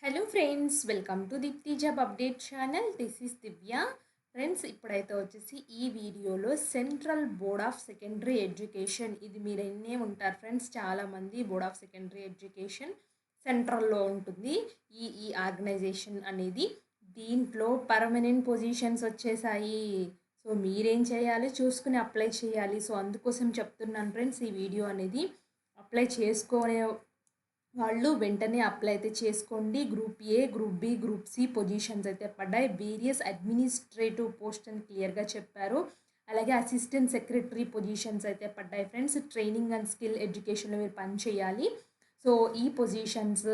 Hello friends, welcome to Deepthi job update channel. This is Divya. Friends, ఇప్పుడైతే వచ్చేసి ఈ వీడియోలో central board of secondary education, ఇది మీరు ఎన్నే ఉంటారు ఫ్రెండ్స్, చాలామంది బోర్డ్ ఆఫ్ సెకండరీ ఎడ్యుకేషన్ సెంట్రల్లో ఉంటుంది ఈ ఆర్గనైజేషన్ అనేది. దీంట్లో పర్మనెంట్ పొజిషన్స్ వచ్చేసాయి. సో మీరేం చేయాలి, చూసుకుని అప్లై చేయాలి. సో అందుకోసం చెప్తున్నాను ఫ్రెండ్స్, ఈ వీడియో అనేది అప్లై చేసుకునే వాళ్ళు వెంటనే అప్లై అయితే చేసుకోండి. Group A, group B, group C positions అయితే పడ్డాయి. వేరియస్ అడ్మినిస్ట్రేటివ్ పోస్ట్ అని క్లియర్గా చెప్పారు. అలాగే అసిస్టెంట్ సెక్రటరీ పొజిషన్స్ అయితే పడ్డాయి ఫ్రెండ్స్. ట్రైనింగ్ అండ్ స్కిల్ ఎడ్యుకేషన్లో మీరు పని చేయాలి. సో ఈ పొజిషన్స్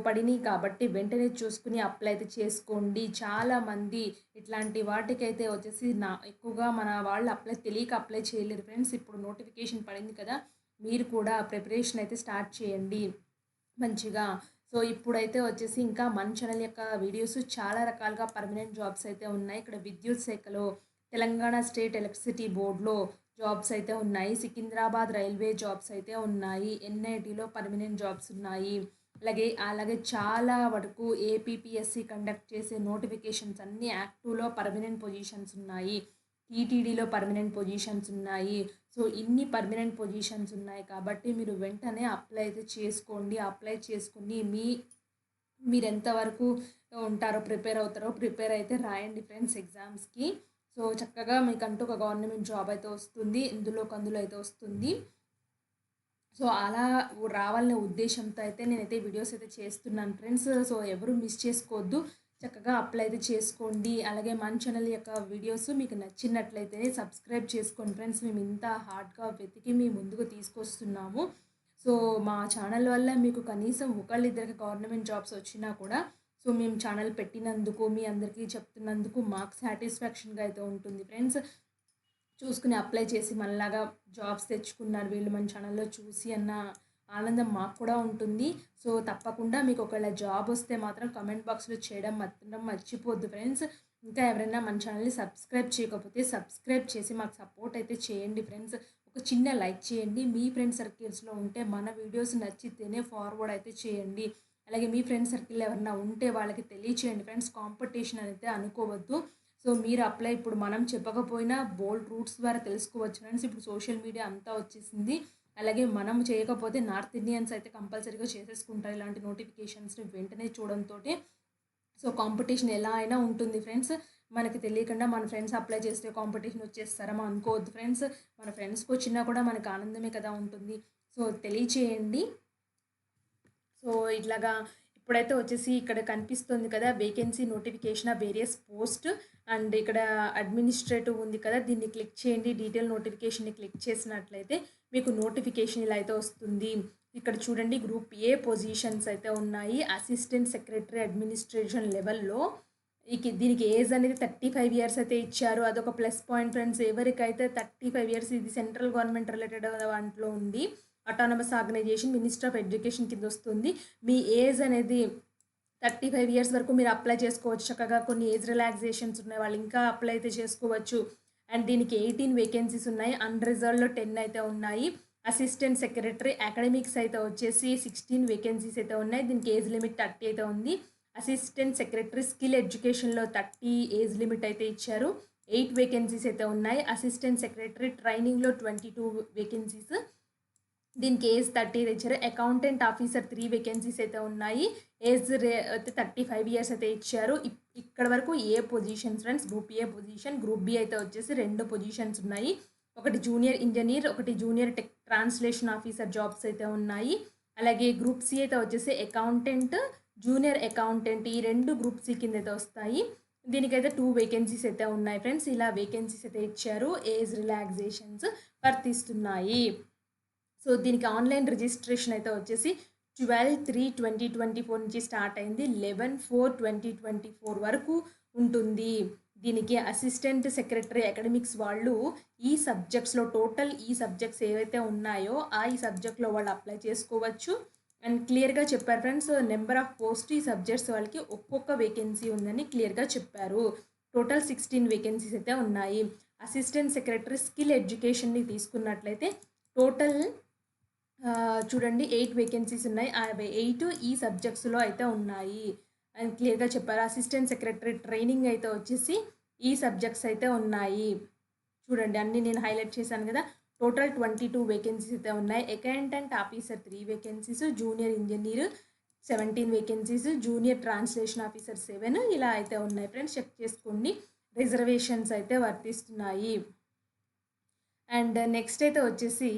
పడినాయి కాబట్టి వెంటనే చూసుకుని అప్లై అయితే చేసుకోండి. చాలామంది ఇట్లాంటి వాటికైతే వచ్చేసి ఎక్కువగా మన వాళ్ళు తెలియక అప్లై చేయలేరు ఫ్రెండ్స్. ఇప్పుడు నోటిఫికేషన్ పడింది కదా, మీరు కూడా ప్రిపరేషన్ అయితే స్టార్ట్ చేయండి మంచిగా. సో ఇప్పుడైతే వచ్చేసి ఇంకా మన ఛానల్ యొక్క వీడియోస్ చాలా రకాలుగా పర్మనెంట్ జాబ్స్ అయితే ఉన్నాయి. ఇక్కడ విద్యుత్ శాఖలో తెలంగాణ స్టేట్ ఎలక్ట్రిసిటీ బోర్డులో జాబ్స్ అయితే ఉన్నాయి. సికింద్రాబాద్ రైల్వే జాబ్స్ అయితే ఉన్నాయి. ఎన్ఐటీలో పర్మనెంట్ జాబ్స్ ఉన్నాయి. అలాగే చాలా వరకు ఏపీపీఎస్సి కండక్ట్ చేసే నోటిఫికేషన్స్ అన్నీ యాక్టివ్లో పర్మనెంట్ పొజిషన్స్ ఉన్నాయి. టీటీడీలో పర్మనెంట్ పొజిషన్స్ ఉన్నాయి. సో ఇన్ని పర్మనెంట్ పొజిషన్స్ ఉన్నాయి కాబట్టి మీరు వెంటనే అప్లై అయితే చేసుకోండి. అప్లై చేసుకుని మీరు ఎంతవరకు ఉంటారో, ప్రిపేర్ అయితే రాయండి ఫ్రెండ్స్ ఎగ్జామ్స్కి. సో చక్కగా మీకంటూ ఒక గవర్నమెంట్ జాబ్ అయితే వస్తుంది, అందులో అయితే వస్తుంది. సో అలా రావాలనే ఉద్దేశంతో అయితే నేనైతే వీడియోస్ అయితే చేస్తున్నాను ఫ్రెండ్స్. సో ఎవరు మిస్ చేసుకోవద్దు, చక్కగా అప్లై అయితే చేసుకోండి. అలాగే మన ఛానల్ యొక్క వీడియోస్ మీకు నచ్చినట్లయితేనే సబ్స్క్రైబ్ చేసుకోండి ఫ్రెండ్స్. మేము ఇంత హార్డ్గా వెతికి మీ ముందుకు తీసుకొస్తున్నాము. సో మా ఛానల్ వల్ల మీకు కనీసం ఒకళ్ళిద్దరికి గవర్నమెంట్ జాబ్స్ వచ్చినా కూడా సో మేము ఛానల్ పెట్టినందుకు, మీ అందరికీ చెప్తున్నందుకు మాకు సాటిస్ఫాక్షన్గా అయితే ఉంటుంది ఫ్రెండ్స్. చూసుకుని అప్లై చేసి మనలాగా జాబ్స్ తెచ్చుకున్నారు వీళ్ళు మన ఛానల్లో చూసి అన్న ఆనందం మాకు కూడా ఉంటుంది. సో తప్పకుండా మీకు ఒకవేళ జాబ్ వస్తే మాత్రం కమెంట్ బాక్స్లో చేయడం మాత్రం మర్చిపోద్దు ఫ్రెండ్స్. ఇంకా ఎవరైనా మన ఛానల్ని సబ్స్క్రైబ్ చేయకపోతే సబ్స్క్రైబ్ చేసి మాకు సపోర్ట్ అయితే చేయండి ఫ్రెండ్స్. ఒక చిన్న లైక్ చేయండి. మీ ఫ్రెండ్ సర్కిల్స్లో ఉంటే మన వీడియోస్ నచ్చితేనే ఫార్వర్డ్ అయితే చేయండి. అలాగే మీ ఫ్రెండ్ సర్కిల్ ఎవరైనా ఉంటే వాళ్ళకి తెలియచేయండి ఫ్రెండ్స్. కాంపిటీషన్ అయితే అనుకోవద్దు. సో మీరు అప్లై ఇప్పుడు మనం చెప్పకపోయినా బోల్డ్ రూట్స్ ద్వారా తెలుసుకోవచ్చు ఫ్రెండ్స్. ఇప్పుడు సోషల్ మీడియా అంతా వచ్చేసింది. అలాగే మనం చేయకపోతే నార్త్ ఇండియన్స్ అయితే కంపల్సరీగా చేసేసుకుంటారు ఇలాంటి నోటిఫికేషన్స్ని వెంటనే చూడడంతో. సో కాంపిటీషన్ ఎలా అయినా ఉంటుంది ఫ్రెండ్స్. మనకి తెలియకుండా మన ఫ్రెండ్స్ అప్లై చేస్తే కాంపిటీషన్ వచ్చేస్తారమో అనుకోవద్దు ఫ్రెండ్స్. మన ఫ్రెండ్స్కి వచ్చినా కూడా మనకు ఆనందమే కదా ఉంటుంది. సో తెలియచేయండి. సో ఇట్లాగా ఇప్పుడైతే వచ్చేసి ఇక్కడ కనిపిస్తుంది కదా, vacancy notification off various post and ఇక్కడ అడ్మినిస్ట్రేటివ్ ఉంది కదా, దీన్ని క్లిక్ చేయండి. డీటెయిల్ నోటిఫికేషన్ని క్లిక్ చేసినట్లయితే మీకు నోటిఫికేషన్ ఇలా అయితే వస్తుంది. ఇక్కడ చూడండి, గ్రూప్ ఏ పొజిషన్స్ అయితే ఉన్నాయి. అసిస్టెంట్ సెక్రటరీ అడ్మినిస్ట్రేషన్ లెవెల్లో దీనికి ఏజ్ అనేది 35 ఇయర్స్ అయితే ఇచ్చారు. అదొక ప్లస్ పాయింట్ ఫ్రెండ్స్. ఎవరికైతే 35 ఇయర్స్, ఇది సెంట్రల్ గవర్నమెంట్ రిలేటెడ్ దాంట్లో ఉంది. Autonomous organisation, minister of education కింద వస్తుంది. మీ ఏజ్ అనేది 35 ఇయర్స్ వరకు మీరు అప్లై చేసుకోవచ్చు. చక్కగా కొన్ని ఏజ్ రిలాక్సేషన్స్ ఉన్నాయి, వాళ్ళు ఇంకా అప్లై అయితే చేసుకోవచ్చు. అండ్ దీనికి 18 వేకెన్సీస్ ఉన్నాయి. అన్రిజర్వ్డ్లో 10 అయితే ఉన్నాయి. అసిస్టెంట్ సెక్రటరీ అకాడమిక్స్ అయితే వచ్చేసి 16 వేకెన్సీస్ అయితే ఉన్నాయి. దీనికి ఏజ్ లిమిట్ 30 అయితే ఉంది. అసిస్టెంట్ సెక్రటరీ స్కిల్ ఎడ్యుకేషన్లో 30 ఏజ్ లిమిట్ అయితే ఇచ్చారు. 8 వేకెన్సీస్ అయితే ఉన్నాయి. అసిస్టెంట్ సెక్రటరీ ట్రైనింగ్లో 22 వేకెన్సీస్, దీనికి ఏజ్ 30 ఇచ్చారు. అకౌంటెంట్ ఆఫీసర్ 3 వేకెన్సీస్ అయితే ఉన్నాయి. ఏజ్ అయితే 35 ఇయర్స్ అయితే ఇచ్చారు. ఇక్కడ వరకు A positions friends, group A position. Group B అయితే వచ్చేసి 2 పొజిషన్స్ ఉన్నాయి. ఒకటి జూనియర్ ఇంజనీర్, ఒకటి junior tech translation officer jobs అయితే ఉన్నాయి. అలాగే గ్రూప్ సి అయితే వచ్చేసి అకౌంటెంట్, జూనియర్ అకౌంటెంట్, ఈ 2 గ్రూప్ సి కింద అయితే వస్తాయి. దీనికైతే 2 వేకెన్సీస్ అయితే ఉన్నాయి ఫ్రెండ్స్. ఇలా వేకెన్సీస్ అయితే ఇచ్చారు. ఏజ్ రిలాక్సేషన్స్ వర్తిస్తున్నాయి. సో దీనికి ఆన్లైన్ రిజిస్ట్రేషన్ అయితే వచ్చేసి 12/3/2024 నుంచి స్టార్ట్ అయింది. 11/4/2024 వరకు ఉంటుంది. దీనికి అసిస్టెంట్ సెక్రటరీ అకాడమిక్స్ వాళ్ళు ఈ సబ్జెక్ట్స్లో టోటల్ ఈ సబ్జెక్ట్స్ ఏవైతే ఉన్నాయో ఈ సబ్జెక్ట్లో వాళ్ళు అప్లై చేసుకోవచ్చు. అండ్ క్లియర్గా చెప్పారు ఫ్రెండ్స్, నెంబర్ ఆఫ్ పోస్ట్ ఈ సబ్జెక్ట్స్ వాళ్ళకి ఒక్కొక్క వేకెన్సీ ఉందని క్లియర్గా చెప్పారు. టోటల్ 16 వేకెన్సీస్ అయితే ఉన్నాయి. అసిస్టెంట్ సెక్రటరీ స్కిల్ ఎడ్యుకేషన్ని తీసుకున్నట్లయితే టోటల్ చూడండి 8 వేకెన్సీస్ ఉన్నాయి. ఆ 8 ఈ సబ్జెక్ట్స్‌లో అయితే ఉన్నాయి అని క్లియర్‌గా చెప్పారు. అసిస్టెంట్ సెక్రటరీ ట్రైనింగ్ అయితే వచ్చేసి ఈ సబ్జెక్ట్స్ అయితే ఉన్నాయి. చూడండి అన్నీ నేను హైలైట్ చేశాను కదా! టోటల్ 22 వేకెన్సీస్ అయితే ఉన్నాయి. Accountant officer 3 vacancies, junior engineer 17 vacancies, junior translation officer 7 ఇలా అయితే ఉన్నాయి ఫ్రెండ్స్. చెక్ చేసుకోండి. రిజర్వేషన్స్ అయితే వర్తిస్తున్నాయి. అండ్ నెక్స్ట్ అయితే వచ్చేసి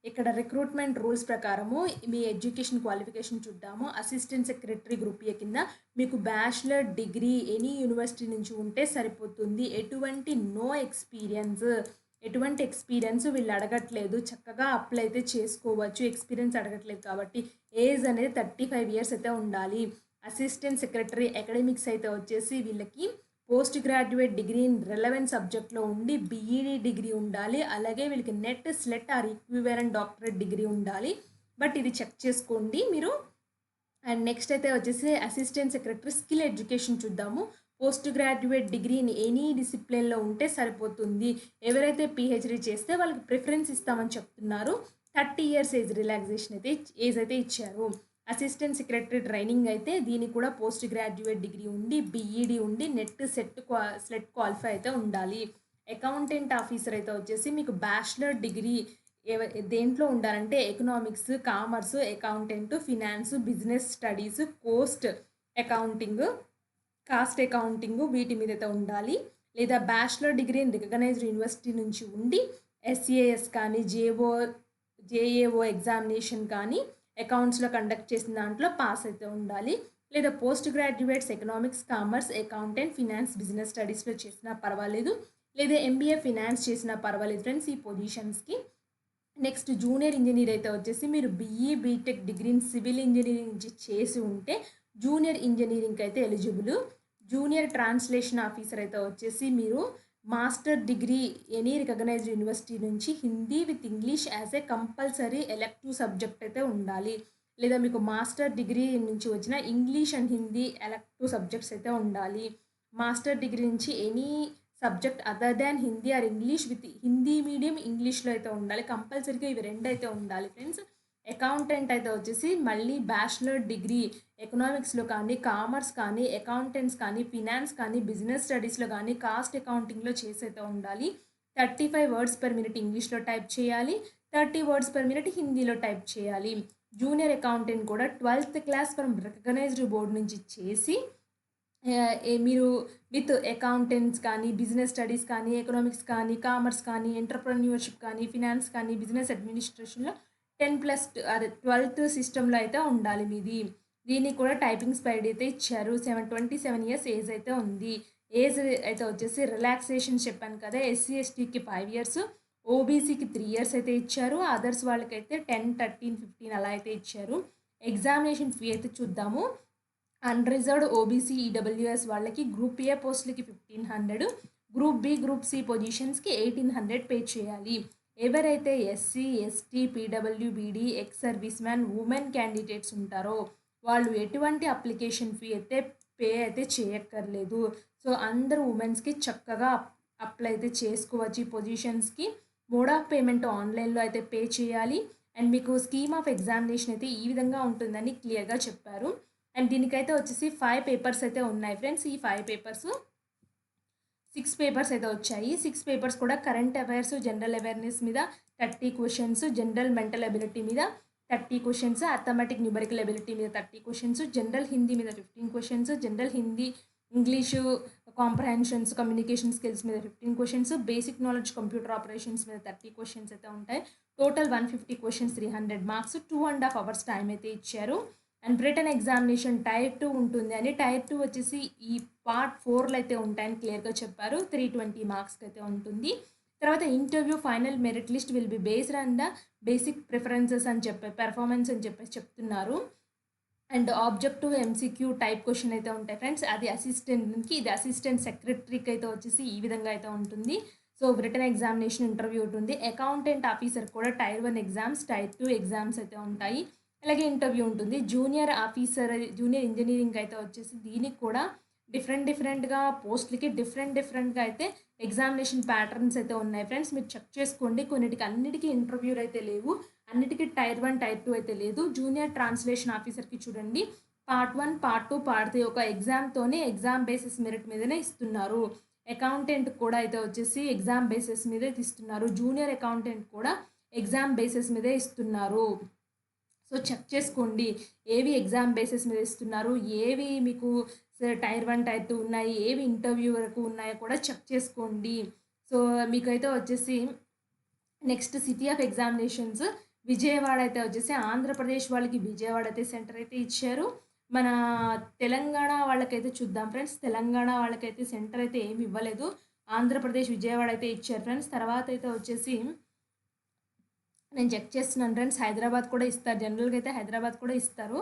ఇక్కడ రిక్రూట్మెంట్ రూల్స్ ప్రకారము మీ ఎడ్యుకేషన్ క్వాలిఫికేషన్ చూద్దాము. అసిస్టెంట్ సెక్రటరీ గ్రూప్ ఏ కింద మీకు బ్యాచిలర్ డిగ్రీ ఎనీ యూనివర్సిటీ నుంచి ఉంటే సరిపోతుంది. ఎటువంటి ఎక్స్పీరియన్స్ వీళ్ళు అడగట్లేదు. చక్కగా అప్లై అయితే చేసుకోవచ్చు. ఎక్స్పీరియన్స్ అడగట్లేదు కాబట్టి ఏజ్ అనేది 35 ఇయర్స్ అయితే ఉండాలి. అసిస్టెంట్ సెక్రటరీ అకాడమిక్స్ అయితే వచ్చేసి వీళ్ళకి post graduate degree in relevant సబ్జెక్ట్లో ఉండి బీఈడీ డిగ్రీ ఉండాలి. అలాగే వీళ్ళకి NET SLET or equivalent doctorate degree ఉండాలి. బట్ ఇది చెక్ చేసుకోండి మీరు. అండ్ నెక్స్ట్ అయితే వచ్చేసి అసిస్టెంట్ సెక్రటరీ స్కిల్ ఎడ్యుకేషన్ చూద్దాము. Post graduate degree in any డిసిప్లిన్లో ఉంటే సరిపోతుంది. ఎవరైతే పిహెచ్డీ చేస్తే వాళ్ళకి ప్రిఫరెన్స్ ఇస్తామని చెప్తున్నారు. 30 ఇయర్స్ ఏజ్ అయితే ఇచ్చారు. అసిస్టెంట్ సెక్రటరీ ట్రైనింగ్ అయితే దీనికి కూడా పోస్ట్ గ్రాడ్యుయేట్ డిగ్రీ ఉండి బీఈడీ ఉండి నెట్ స్లెట్ క్వాలిఫై అయితే ఉండాలి. అకౌంటెంట్ ఆఫీసర్ అయితే వచ్చేసి మీకు బ్యాచిలర్ డిగ్రీ దేంట్లో ఉండాలంటే economics, commerce, accountant, finance, business studies, cost accounting వీటి మీద అయితే ఉండాలి. లేదా bachelor degree in recognised university నుంచి ఉండి ఎస్ఏఎస్ కానీ జేఏఓ ఎగ్జామినేషన్ కానీ అకౌంట్స్లో కండక్ట్ చేసిన దాంట్లో పాస్ అయితే ఉండాలి. లేదా post graduates economics, commerce, accountant, finance, business స్టడీస్లో చేసినా పర్వాలేదు. లేదా ఎంబీఏ ఫినాన్స్ చేసినా పర్వాలేదు ఫ్రెండ్స్ ఈ పొజిషన్స్కి. నెక్స్ట్ జూనియర్ ఇంజనీర్ అయితే వచ్చేసి మీరు BE BTech degree in civil engineering నుంచి చేసి ఉంటే జూనియర్ ఇంజనీరింగ్కి అయితే ఎలిజిబుల్. జూనియర్ ట్రాన్స్లేషన్ ఆఫీసర్ అయితే వచ్చేసి మీరు master degree any recognised university నుంచి Hindi with English as a compulsory elective subject అయితే ఉండాలి. లేదా మీకు మాస్టర్ డిగ్రీ నుంచి వచ్చిన English and Hindi elective subjects అయితే ఉండాలి. మాస్టర్ డిగ్రీ నుంచి any subject other than Hindi or English with Hindi medium ఇంగ్లీష్లో అయితే ఉండాలి. కంపల్సరీగా ఇవి 2 అయితే ఉండాలి ఫ్రెండ్స్. అకౌంటెంట్ అయితే వచ్చేసి మళ్ళీ బ్యాచిలర్ డిగ్రీ ఎకనామిక్స్లో కానీ, కామర్స్ కానీ, అకౌంటెంట్స్ కానీ, ఫినాన్స్ కానీ, బిజినెస్ స్టడీస్లో కానీ, కాస్ట్ అకౌంటింగ్లో చేసి అయితే ఉండాలి. 35 వర్డ్స్ పర్ మినిట్ ఇంగ్లీష్లో టైప్ చేయాలి. 30 వర్డ్స్ పర్ మినిట్ హిందీలో టైప్ చేయాలి. జూనియర్ అకౌంటెంట్ కూడా 12th class from recognised board నుంచి చేసి మీరు విత్ అకౌంటెంట్స్ కానీ, బిజినెస్ స్టడీస్ కానీ, ఎకనామిక్స్ కానీ, కామర్స్ కానీ, ఎంటర్‌ప్రెన్యూర్‌షిప్ కానీ, ఫినాన్స్ కానీ, బిజినెస్ అడ్మినిస్ట్రేషన్‌లో 10+12th సిస్టంలో అయితే ఉండాలి మీది. దీనికి కూడా టైపింగ్ స్పీడ్ అయితే ఇచ్చారు. 27 ఇయర్స్ ఏజ్ అయితే ఉంది. ఏజ్ అయితే వచ్చేసి రిలాక్సేషన్ చెప్పాను కదా! ఎస్సీ, ఎస్టీకి 5 ఇయర్స్, ఓబీసీకి 3 ఇయర్స్ అయితే ఇచ్చారు. అదర్స్ వాళ్ళకైతే 10, 13, 15 అలా అయితే ఇచ్చారు. ఎగ్జామినేషన్ ఫీ అయితే చూద్దాము. అన్రిజర్వ్డ్ ఓబీసీ, ఈడబ్ల్యూఎస్ వాళ్ళకి గ్రూప్ ఏ పోస్టులకి 1500, గ్రూప్ బి, గ్రూప్ సి పొజిషన్స్కి 1800 పే చేయాలి. ఎవరైతే SC, ST, PWBD, ex service man, women candidates ఉంటారో వాళ్ళు ఎటువంటి అప్లికేషన్ ఫీ అయితే పే అయితే చేయక్కర్లేదు. సో అందరూ ఉమెన్స్కి చక్కగా అప్లై అయితే చేసుకోవచ్చు ఈ పొజిషన్స్కి. మోడ్ ఆఫ్ పేమెంట్ ఆన్లైన్లో అయితే పే చేయాలి. అండ్ మీకు స్కీమ్ ఆఫ్ ఎగ్జామినేషన్ అయితే ఈ విధంగా ఉంటుందని క్లియర్గా చెప్పారు. అండ్ దీనికైతే వచ్చేసి 5 పేపర్స్ అయితే ఉన్నాయి ఫ్రెండ్స్. ఈ 5 పేపర్స్ 6 పేపర్స్ అయితే వచ్చాయి. 6 పేపర్స్ కూడా కరెంట్ అఫైర్స్, జనరల్ అవేర్నెస్ మీద 30 క్వశ్చన్స్, జనరల్ మెంటల్ ఎబిలిటీ మీద 30 క్వశ్చన్స్, అథమెటిక్ న్యూమరికల్ ఎబిలిటీ మీద 30 క్వశ్చన్స్, జనరల్ హిందీ మీద 15 questions, general Hindi, English comprehensions, communication skills మీద 15 questions, basic knowledge computer operations మీద 30 క్వశ్చన్స్ అయితే ఉంటాయి. Total 150 questions, 300 marks, 2.5 hours time అయితే ఇచ్చారు. అండ్ రిటన్ ఎగ్జామినేషన్ టైర్ 2 ఉంటుంది అని, టైర్ 2 వచ్చేసి ఈ పార్ట్ 4లో అయితే ఉంటాయని క్లియర్గా చెప్పారు. 320 మార్క్స్కి అయితే ఉంటుంది. తర్వాత interview final merit list will be based on the basic preferences అని పెర్ఫార్మెన్స్ అని చెప్తున్నారు. And objective MCQ type question అయితే ఉంటాయి ఫ్రెండ్స్. అది అసిస్టెంట్కి, ఇది అసిస్టెంట్ సెక్రటరీకి అయితే వచ్చేసి ఈ విధంగా అయితే ఉంటుంది. సో రిటన్ ఎగ్జామినేషన్ ఇంటర్వ్యూ ఉంటుంది. అకౌంటెంట్ ఆఫీసర్ కూడా టైర్ 1 ఎగ్జామ్స్, టైర్ 2 ఎగ్జామ్స్ అయితే ఉంటాయి. అలాగే ఇంటర్వ్యూ ఉంటుంది. జూనియర్ ఇంజనీరింగ్ అయితే వచ్చేసి దీనికి కూడా డిఫరెంట్గా పోస్టులకి డిఫరెంట్గా అయితే ఎగ్జామినేషన్ ప్యాటర్న్స్ అయితే ఉన్నాయి ఫ్రెండ్స్. మీరు చెక్ చేసుకోండి. అన్నిటికీ ఇంటర్వ్యూలు అయితే లేవు. అన్నిటికీ టైర్ 1 టైర్ 2 అయితే లేదు. జూనియర్ ట్రాన్స్లేషన్ ఆఫీసర్కి చూడండి పార్ట్ 1 పార్ట్ 2 పార్ట్ 3 ఒక ఎగ్జామ్తోనే ఎగ్జామ్ బేసిస్ మెరిట్ మీదనే ఇస్తున్నారు. అకౌంటెంట్ కూడా అయితే వచ్చేసి ఎగ్జామ్ బేసిస్ మీదే ఇస్తున్నారు. జూనియర్ అకౌంటెంట్ కూడా ఎగ్జామ్ బేసిస్ మీదే ఇస్తున్నారు. సో చెక్ చేసుకోండి ఏవి ఎగ్జామ్ బేసిస్ మీద ఇస్తున్నారు, ఏవి మీకు టైర్ 1 టైర్ 2 ఉన్నాయి, ఏవి ఇంటర్వ్యూ వరకు ఉన్నాయో కూడా చెక్ చేసుకోండి. సో మీకైతే వచ్చేసి next city of examinations Vijayawada అయితే వచ్చేసి ఆంధ్రప్రదేశ్ వాళ్ళకి విజయవాడ అయితే సెంటర్ అయితే ఇచ్చారు. మన తెలంగాణ వాళ్ళకైతే చూద్దాం ఫ్రెండ్స్. తెలంగాణ వాళ్ళకైతే సెంటర్ అయితే ఏమి ఇవ్వలేదు. ఆంధ్రప్రదేశ్ విజయవాడ అయితే ఇచ్చారు ఫ్రెండ్స్. తర్వాత అయితే వచ్చేసి నేను చెక్ చేస్తున్నాను ఫ్రెండ్స్, హైదరాబాద్ కూడా ఇస్తారు. జనరల్గా అయితే హైదరాబాద్ కూడా ఇస్తారు.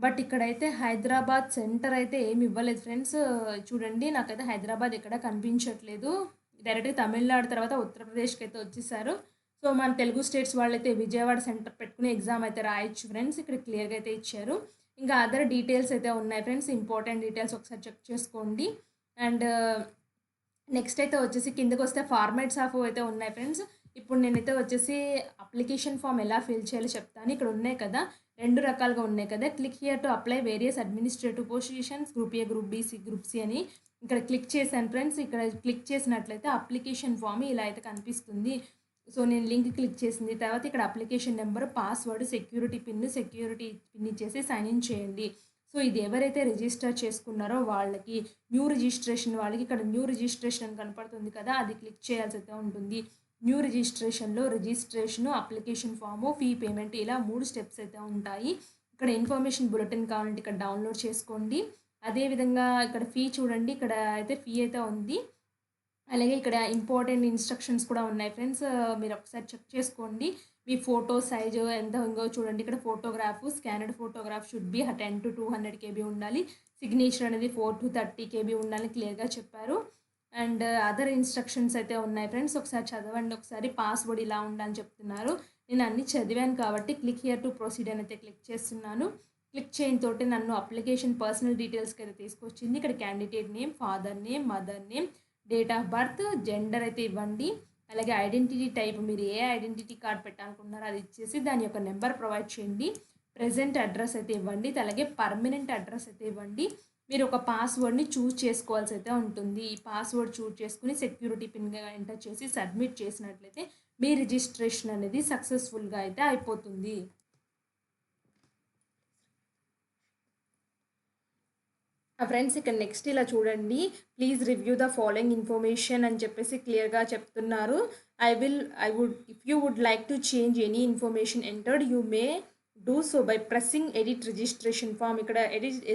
బట్ ఇక్కడైతే హైదరాబాద్ సెంటర్ అయితే ఏమి ఇవ్వలేదు ఫ్రెండ్స్. చూడండి నాకైతే హైదరాబాద్ ఎక్కడ కనిపించట్లేదు. డైరెక్ట్గా తమిళనాడు తర్వాత ఉత్తరప్రదేశ్కి అయితే వచ్చేసారు. సో మన తెలుగు స్టేట్స్ వాళ్ళైతే విజయవాడ సెంటర్ పెట్టుకుని ఎగ్జామ్ అయితే రాయొచ్చు ఫ్రెండ్స్. ఇక్కడ క్లియర్గా అయితే ఇచ్చారు. ఇంకా అదర్ డీటెయిల్స్ అయితే ఉన్నాయి ఫ్రెండ్స్. ఇంపార్టెంట్ డీటెయిల్స్ ఒకసారి చెక్ చేసుకోండి. అండ్ నెక్స్ట్ అయితే వచ్చేసి కిందకు వస్తే ఫార్మాట్స్ ఆఫ్ అయితే ఉన్నాయి ఫ్రెండ్స్. ఇప్పుడు నేనైతే వచ్చేసి అప్లికేషన్ ఫామ్ ఎలా ఫిల్ చేయాలో చెప్తాను. ఇక్కడ ఉన్నాయి కదా, 2 రకాలుగా ఉన్నాయి కదా. Click here to apply various administrative positions group A, group B, group C అని ఇక్కడ క్లిక్ చేశాను ఫ్రెండ్స్. ఇక్కడ క్లిక్ చేసినట్లయితే అప్లికేషన్ ఫామ్ ఇలా అయితే కనిపిస్తుంది. సో నేను లింక్ క్లిక్ చేసింది తర్వాత ఇక్కడ application number, password, security pin ఇచ్చేసి సైన్ ఇన్ చేయండి. సో ఇది ఎవరైతే రిజిస్టర్ చేసుకున్నారో వాళ్ళకి, న్యూ రిజిస్ట్రేషన్ వాళ్ళకి ఇక్కడ న్యూ రిజిస్ట్రేషన్ కనపడుతుంది కదా, అది క్లిక్ చేయాల్సి అయితే ఉంటుంది. న్యూ రిజిస్ట్రేషన్లో registration, application form, fee payment ఇలా 3 స్టెప్స్ అయితే ఉంటాయి. ఇక్కడ ఇన్ఫర్మేషన్ బులెటిన్ కావాలంటే ఇక్కడ డౌన్లోడ్ చేసుకోండి. అదేవిధంగా ఇక్కడ ఫీ చూడండి, ఇక్కడ అయితే ఫీ అయితే ఉంది. అలాగే ఇక్కడ ఇంపార్టెంట్ ఇన్స్ట్రక్షన్స్ కూడా ఉన్నాయి ఫ్రెండ్స్. మీరు ఒకసారి చెక్ చేసుకోండి. మీ ఫోటో సైజు ఎంత ఉందో చూడండి. ఇక్కడ photograph, స్కానర్డ్ photograph should be 10 to 200 KB ఉండాలి. సిగ్నేచర్ అనేది 4 to 30 KB ఉండాలి క్లియర్గా చెప్పారు. అండ్ అదర్ ఇన్స్ట్రక్షన్స్ అయితే ఉన్నాయి ఫ్రెండ్స్. ఒకసారి చదవండి. ఒకసారి పాస్వర్డ్ ఇలా ఉండాలని చెప్తున్నారు. నేను అన్నీ చదివాను కాబట్టి క్లిక్ హియర్ టు ప్రొసీడ్ అని అయితే క్లిక్ చేస్తున్నాను. క్లిక్ చేయని తోటి నన్ను అప్లికేషన్ పర్సనల్ డీటెయిల్స్కి అయితే తీసుకొచ్చింది. ఇక్కడ candidate name, father name, mother name, date of birth, gender అయితే ఇవ్వండి. అలాగే ఐడెంటిటీ టైప్, మీరు ఏ ఐడెంటిటీ కార్డ్ పెట్టాలనుకున్నారో అది ఇచ్చేసి దాని యొక్క నెంబర్ ప్రొవైడ్ చేయండి. ప్రెజెంట్ అడ్రస్ అయితే ఇవ్వండి. అలాగే పర్మనెంట్ అడ్రస్ అయితే ఇవ్వండి. మీరు ఒక పాస్వర్డ్ని చూస్ చేసుకోవాల్సి అయితే ఉంటుంది. ఈ పాస్వర్డ్ చూస్ చేసుకుని సెక్యూరిటీ పిన్గా ఎంటర్ చేసి సబ్మిట్ చేసినట్లయితే మీ రిజిస్ట్రేషన్ అనేది సక్సెస్ఫుల్గా అయితే అయిపోతుంది. ఫ్రెండ్స్ ఇక్కడ నెక్స్ట్ ఇలా చూడండి, please review the following information అని చెప్పేసి క్లియర్గా చెప్తున్నారు. If you would like to change any information entered you may do so by pressing edit registration form. ఇక్కడ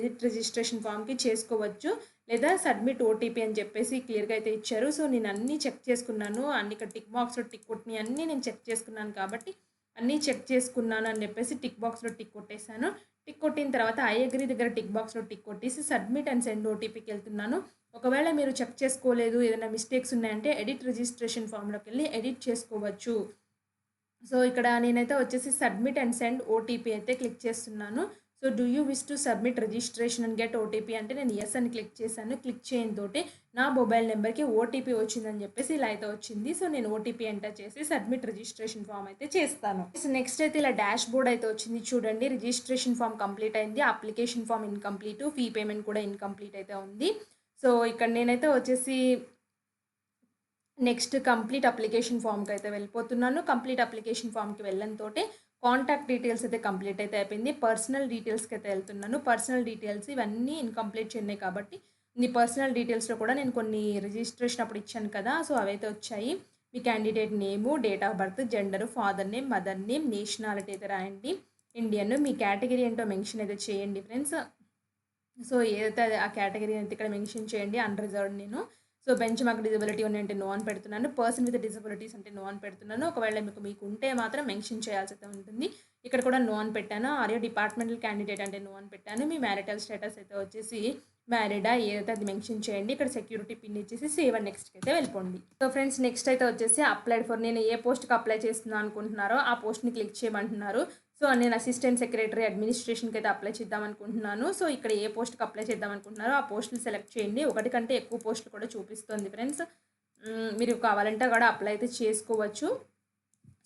ఎడిట్ రిజిస్ట్రేషన్ ఫామ్కి చేసుకోవచ్చు, లేదా సబ్మిట్ ఓటీపీ అని చెప్పేసి క్లియర్గా అయితే ఇచ్చారు. సో నేను అన్నీ చెక్ చేసుకున్నాను, అన్ని ఇక్కడ టిక్ బాక్స్లో టిక్ కొట్టిని అన్నీ నేను చెక్ చేసుకున్నాను కాబట్టి అన్నీ చెక్ చేసుకున్నాను అని చెప్పేసి టిక్ బాక్స్లో టిక్ కొట్టేశాను. టిక్ కొట్టిన తర్వాత ఐ అగ్రీ దగ్గర టిక్ బాక్స్లో టిక్ కొట్టేసి సబ్మిట్ అండ్ సెండ్ ఓటీపీకి వెళ్తున్నాను. ఒకవేళ మీరు చెక్ చేసుకోలేదు, ఏదైనా మిస్టేక్స్ ఉన్నాయంటే ఎడిట్ రిజిస్ట్రేషన్ ఫామ్లోకి వెళ్ళి ఎడిట్ చేసుకోవచ్చు. సో ఇక్కడ నేనైతే వచ్చేసి సబ్మిట్ అండ్ సెండ్ ఓటీపీ అయితే క్లిక్ చేస్తున్నాను. So do you wish to submit registration and get OTP అంటే నేను ఎస్ అని క్లిక్ చేశాను. క్లిక్ చేయని తోటి నా మొబైల్ నెంబర్కి ఓటీపీ వచ్చిందని చెప్పేసి ఇలా అయితే వచ్చింది. సో నేను ఓటీపీ ఎంటర్ చేసి సబ్మిట్ రిజిస్ట్రేషన్ ఫామ్ అయితే చేస్తాను. సో నెక్స్ట్ అయితే ఇలా డాష్ బోర్డ్ అయితే వచ్చింది చూడండి. రిజిస్ట్రేషన్ ఫామ్ కంప్లీట్ అయింది, application form incomplete, fee payment కూడా ఇన్కంప్లీట్ అయితే ఉంది. సో ఇక్కడ నేనైతే వచ్చేసి నెక్స్ట్ కంప్లీట్ అప్లికేషన్ ఫామ్కి అయితే వెళ్ళిపోతున్నాను. కంప్లీట్ అప్లికేషన్ ఫామ్కి వెళ్ళడంతోటే కాంటాక్ట్ డీటెయిల్స్ అయితే కంప్లీట్ అయితే అయిపోయింది. పర్సనల్ డీటెయిల్స్కి అయితే వెళ్తున్నాను. పర్సనల్ డీటెయిల్స్ ఇవన్నీ ఇన్కంప్లీట్ చెందాయి కాబట్టి ఈ పర్సనల్ డీటెయిల్స్లో కూడా నేను కొన్ని రిజిస్ట్రేషన్ అప్పుడు ఇచ్చాను కదా, సో అవైతే వచ్చాయి. మీ candidate name, date of birth, gender, father name, mother name, nationality అయితే రాయండి, ఇండియన్. మీ కేటగిరీ ఏంటో మెన్షన్ అయితే చేయండి ఫ్రెండ్స్. సో ఏదైతే ఆ కేటగిరీ అయితే ఇక్కడ మెన్షన్ చేయండి. అన్రిజర్వ్డ్ నేను. సో బెంచ్ మార్క్ డిజబిలిటీ అంటే నో అని పెడుతున్నాను. పర్సన్ విత్ డిజబిలిటీస్ అంటే నో అని పెడుతున్నాను. ఒకవేళ మీకు ఉంటే మాత్రం మెన్షన్ చేయాల్సి అయితే ఉంటుంది. ఇక్కడ కూడా నో అని పెట్టాను. ఆర్యో డిపార్ట్మెంటల్ క్యాండిడేట్ అంటే నో అని పెట్టాను. మీ మ్యారిటల్ స్టేటస్ అయితే వచ్చేసి మ్యారీడా ఏదైతే అది మెన్షన్ చేయండి. ఇక్కడ సెక్యూరిటీ పిన్ ఇచ్చేసి సేవ్ అండ్ నెక్స్ట్కి అయితే వెళ్ళిపోండి. సో ఫ్రెండ్స్ నెక్స్ట్ అయితే వచ్చేసి అప్లైడ్ ఫర్, నేను ఏ పోస్ట్కి అప్లై చేస్తున్నాను అనుకుంటున్నారో ఆ పోస్ట్ని క్లిక్ చేయమంటున్నారు. సో నేను అసిస్టెంట్ సెక్రటరీ అడ్మినిస్ట్రేషన్కి అయితే అప్లై చేద్దాం అనుకుంటున్నాను. సో ఇక్కడ ఏ పోస్ట్కి అప్లై చేద్దాం అనుకుంటున్నారో ఆ పోస్టులు సెలెక్ట్ చేయండి. ఒకటి కంటే ఎక్కువ పోస్టులు కూడా చూపిస్తుంది ఫ్రెండ్స్. మీరు కావాలంటే కూడా అప్లై అయితే చేసుకోవచ్చు.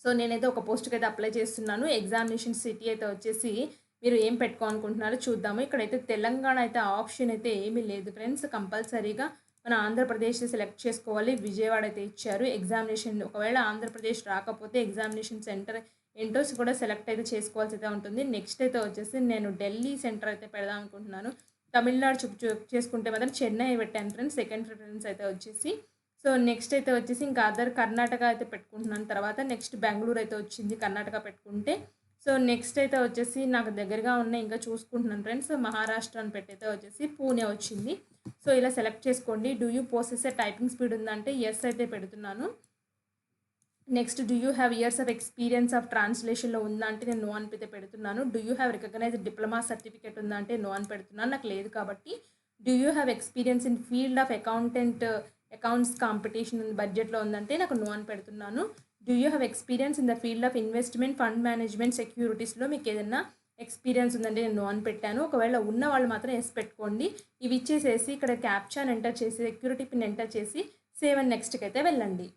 సో నేనైతే ఒక పోస్ట్‌కి అయితే అప్లై చేస్తున్నాను. ఎగ్జామినేషన్ సిటీ అయితే వచ్చేసి మీరు ఏం పెట్టుకోవాలనుకుంటున్నారో చూద్దాము. ఇక్కడైతే తెలంగాణ అయితే ఆప్షన్ అయితే ఏమీ లేదు ఫ్రెండ్స్. కంపల్సరీగా మన ఆంధ్రప్రదేశ్ సెలెక్ట్ చేసుకోవాలి. విజయవాడ అయితే ఇచ్చారు. ఎగ్జామినేషన్ ఒకవేళ ఆంధ్రప్రదేశ్ రాకపోతే ఎగ్జామినేషన్ సెంటర్ ఏంటో కూడా సెలెక్ట్ అయితే చేసుకోవాల్సి అయితే ఉంటుంది. నెక్స్ట్ అయితే వచ్చేసి నేను ఢిల్లీ సెంటర్ అయితే పెడదాం అనుకుంటున్నాను. తమిళనాడు చేసుకుంటే మాత్రం చెన్నై పెట్టాను ఫ్రెండ్స్. సెకండ్ ప్రిఫరెన్స్ అయితే వచ్చేసి. సో నెక్స్ట్ అయితే వచ్చేసి ఇంకా కర్ణాటక అయితే పెట్టుకుంటున్నాను. తర్వాత నెక్స్ట్ బెంగుళూరు అయితే వచ్చింది కర్ణాటక పెట్టుకుంటే. సో నెక్స్ట్ అయితే వచ్చేసి నాకు దగ్గరగా ఉన్న ఇంకా చూసుకుంటున్నాను ఫ్రెండ్స్. మహారాష్ట్ర అని పెట్టయితే వచ్చేసి పూణే వచ్చింది. సో ఇలా సెలెక్ట్ చేసుకోండి. Do you possess typing speed ఉందంటే ఎస్ అయితే పెడుతున్నాను. Next do you have years of experience of ట్రాన్స్లేషన్లో ఉందా అంటే నేను నో అని పెడుతున్నాను. Do you have recognised diploma certificate ఉందా అంటే నో అని పెడుతున్నాను. నాకు లేదు కాబట్టి do you have experience in field of accounts competition బడ్జెట్లో ఉందంటే నాకు నో అని పెడుతున్నాను. Do you have experience in the field of investment fund management సెక్యూరిటీస్లో మీకు ఏదైనా ఎక్స్పీరియన్స్ ఉందంటే నేను నో అని పెట్టాను. ఒకవేళ ఉన్న వాళ్ళు మాత్రం ఎస్ పెట్టుకోండి. ఇవి ఇచ్చేసేసి ఇక్కడ క్యాప్చాన్ ఎంటర్ చేసి సెక్యూరిటీ పిన్ ఎంటర్ చేసి సేవ్ అండ్ నెక్స్ట్కి అయితే వెళ్ళండి.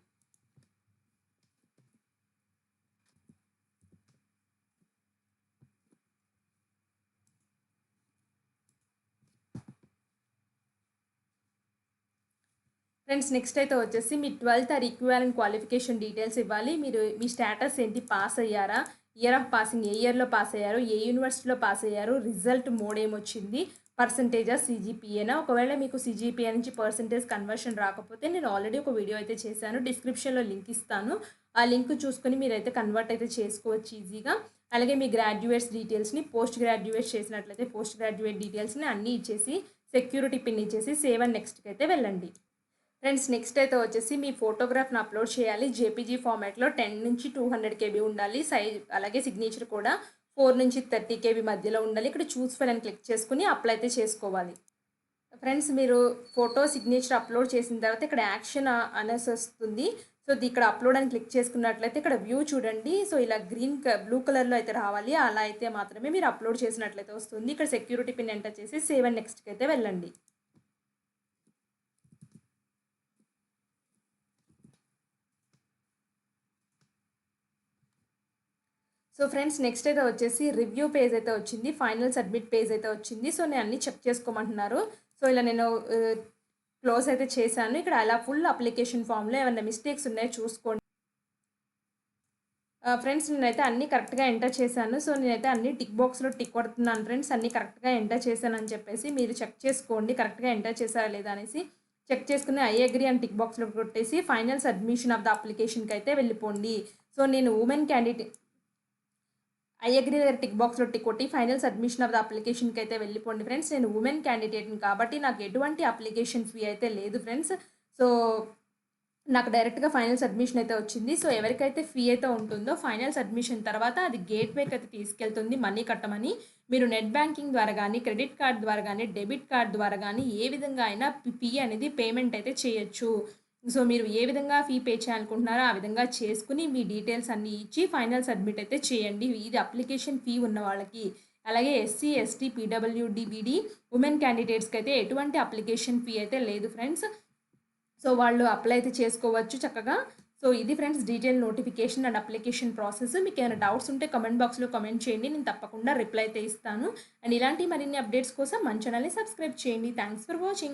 ఫ్రెండ్స్ నెక్స్ట్ అయితే వచ్చేసి మీ 12th or equivalent qualification details ఇవ్వాలి. మీరు మీ స్టేటస్ ఏంటి, పాస్ అయ్యారా, ఇయర్ ఆఫ్ పాసింగ్ ఏ ఇయర్లో పాస్ అయ్యారు, ఏ యూనివర్సిటీలో పాస్ అయ్యారు, రిజల్ట్ మోడ్ ఏమొచ్చింది, పర్సంటేజా సిజిపిఏనా. ఒకవేళ మీకు సిజిపిఏ నుంచి పర్సంటేజ్ కన్వర్షన్ రాకపోతే నేను ఆల్రెడీ ఒక వీడియో అయితే చేశాను. డిస్క్రిప్షన్లో లింక్ ఇస్తాను. ఆ లింక్ చూసుకొని మీరైతే కన్వర్ట్ అయితే చేసుకోవచ్చు ఈజీగా. అలాగే మీ గ్రాడ్యుయేట్స్ డీటెయిల్స్ని, పోస్ట్ గ్రాడ్యుయేట్ చేసినట్లయితే పోస్ట్ గ్రాడ్యుయేట్ డీటెయిల్స్ని అన్నీ ఇచ్చేసి సెక్యూరిటీ పిన్ ఇచ్చేసి సేవ్ అండ్ నెక్స్ట్కి అయితే వెళ్ళండి. ఫ్రెండ్స్ నెక్స్ట్ అయితే వచ్చేసి మీ ఫోటోగ్రాఫ్ని అప్లోడ్ చేయాలి. జేపీజీ ఫార్మాట్లో 10 నుంచి 200 KB ఉండాలి సైజ్. అలాగే సిగ్నేచర్ కూడా 4 నుంచి 30 KB మధ్యలో ఉండాలి. ఇక్కడ చూస్ ఫైల్ అని క్లిక్ చేసుకుని అప్లై అయితే చేసుకోవాలి. ఫ్రెండ్స్ మీరు ఫోటో సిగ్నేచర్ అప్లోడ్ చేసిన తర్వాత ఇక్కడ యాక్షన్ అనేసి వస్తుంది. సో ఇక్కడ అప్లోడ్ అని క్లిక్ చేసుకున్నట్లయితే ఇక్కడ వ్యూ చూడండి. సో ఇలా బ్లూ కలర్లో అయితే రావాలి. అలా అయితే మాత్రమే మీరు అప్లోడ్ చేసినట్లయితే వస్తుంది. ఇక్కడ సెక్యూరిటీ పిన్ ఎంటర్ చేసి సేవ్ అండ్ నెక్స్ట్కి అయితే వెళ్ళండి. సో ఫ్రెండ్స్ నెక్స్ట్ అయితే వచ్చేసి రివ్యూ పేజ్ అయితే వచ్చింది. ఫైనల్ సబ్మిట్ పేజ్ అయితే వచ్చింది. సో నేను అన్నీ చెక్ చేసుకోమంటున్నారు. సో ఇలా నేను క్లోజ్ అయితే చేశాను. ఇక్కడ అలా ఫుల్ అప్లికేషన్ ఫామ్లో ఏమైనా మిస్టేక్స్ ఉన్నాయో చూసుకోండి. ఫ్రెండ్స్ నేనైతే అన్నీ కరెక్ట్గా ఎంటర్ చేశాను. సో నేనైతే అన్ని టిక్ బాక్స్లో టిక్ కొడుతున్నాను ఫ్రెండ్స్. అన్నీ కరెక్ట్గా ఎంటర్ చేశాను అని చెప్పేసి మీరు చెక్ చేసుకోండి కరెక్ట్గా ఎంటర్ చేశారా లేదా అనేసి. చెక్ చేసుకుని ఐ అగ్రీ అని టిక్ బాక్స్లో కొట్టేసి ఫైనల్ సబ్మిషన్ ఆఫ్ ద అప్లికేషన్కి అయితే వెళ్ళిపోండి. సో నేను ఉమెన్ క్యాండిడేట్ ఐ అగ్రీ దగ్గర టిక్ బాక్స్లో టిక్ కొట్టి ఫైనల్ సబ్మిషన్ ఆఫ్ ద అప్లికేషన్కి అయితే వెళ్ళిపోండి ఫ్రెండ్స్. నేను ఉమెన్ క్యాండిడేట్ని కాబట్టి నాకు ఎటువంటి అప్లికేషన్ ఫీ అయితే లేదు ఫ్రెండ్స్. సో నాకు డైరెక్ట్గా ఫైనల్ సబ్మిషన్ అయితే వచ్చింది. సో ఎవరికైతే ఫీ అయితే ఉంటుందో ఫైనల్ సబ్మిషన్ తర్వాత అది గేట్వేకి అయితే తీసుకెళ్తుంది మనీ కట్టమని. మీరు నెట్ బ్యాంకింగ్ ద్వారా కానీ, క్రెడిట్ కార్డ్ ద్వారా కానీ, డెబిట్ కార్డ్ ద్వారా కానీ ఏ విధంగా అయినా ఫీ అనేది పేమెంట్ అయితే చేయొచ్చు. సో మీరు ఏ విధంగా ఫీ పే చేయాలనుకుంటున్నారో ఆ విధంగా చేసుకుని మీ డీటెయిల్స్ అన్నీ ఇచ్చి ఫైనల్ సబ్మిట్ అయితే చేయండి. ఇది అప్లికేషన్ ఫీ ఉన్న వాళ్ళకి. అలాగే SC, ST, PWD, BD women క్యాండిడేట్స్కి అయితే ఎటువంటి అప్లికేషన్ ఫీ అయితే లేదు ఫ్రెండ్స్. సో వాళ్ళు అప్లై అయితే చేసుకోవచ్చు చక్కగా. సో ఇది friends detail notification and application process. మీకు ఏమైనా డౌట్స్ ఉంటే కమెంట్ బాక్స్లో కమెంట్ చేయండి. నేను తప్పకుండా రిప్లై అయితే ఇస్తాను. అండ్ ఇలాంటి మరిన్ని అప్డేట్స్ కోసం మన ఛానల్ని సబ్స్క్రైబ్ చేయండి. Thanks for watching.